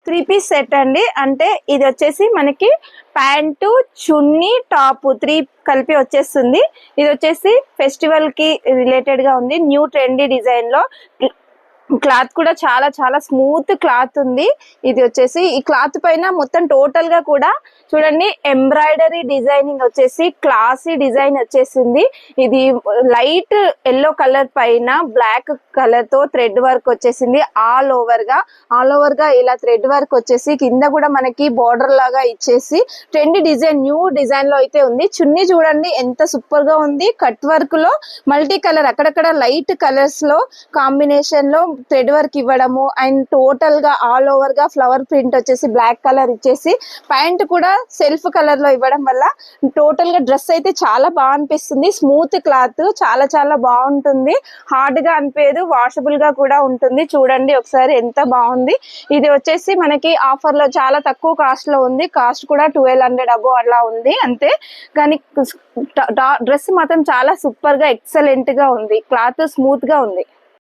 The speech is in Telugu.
3 పీస్ సెట్ అండి. అంటే ఇది వచ్చేసి మనకి ప్యాంటు, చున్నీ, టాప్ 3 కలిపి వచ్చేస్తుంది. ఇది వచ్చేసి ఫెస్టివల్ కి రిలేటెడ్ గా ఉంది. న్యూ ట్రెండీ డిజైన్ లో క్లాత్ కూడా చాలా చాలా స్మూత్ క్లాత్ ఉంది. ఇది వచ్చేసి ఈ క్లాత్ పైన మొత్తం టోటల్ గా కూడా చూడండి ఎంబ్రాయిడరీ డిజైనింగ్ వచ్చేసి క్లాసీ డిజైన్ వచ్చేసింది. ఇది లైట్ ఎల్లో కలర్ పైన బ్లాక్ కలర్ తో థ్రెడ్ వర్క్ వచ్చేసింది. ఆల్ ఓవర్ గా ఇలా థ్రెడ్ వర్క్ వచ్చేసి కింద కూడా మనకి బోర్డర్ లాగా ఇచ్చేసి ట్రెండీ డిజైన్ న్యూ డిజైన్ లో అయితే ఉంది. చున్నీ చూడండి ఎంత సూపర్ గా ఉంది. కట్ వర్క్ లో మల్టీ కలర్ అక్కడక్కడ లైట్ కలర్స్ లో కాంబినేషన్ లో థ్రెడ్ వర్క్ ఇవ్వడము అండ్ టోటల్ గా ఆల్ ఓవర్ గా ఫ్లవర్ ప్రింట్ వచ్చేసి బ్లాక్ కలర్ ఇచ్చేసి ప్యాంట్ కూడా సెల్ఫ్ కలర్ లో ఇవ్వడం వల్ల టోటల్ గా డ్రెస్ అయితే చాలా బాగా అనిపిస్తుంది. స్మూత్ క్లాత్ చాలా చాలా బాగుంటుంది. హార్డ్ గా అనిపించదు, వాషబుల్ గా కూడా ఉంటుంది. చూడండి ఒకసారి ఎంత బాగుంది. ఇది వచ్చేసి మనకి ఆఫర్ లో చాలా తక్కువ కాస్ట్ లో ఉంది. కాస్ట్ కూడా 1200 అబో అలా ఉంది అంతే. కానీ డ్రెస్ మాత్రం చాలా సూపర్ గా ఎక్సలెంట్ గా ఉంది. క్లాత్ స్మూత్ గా ఉంది.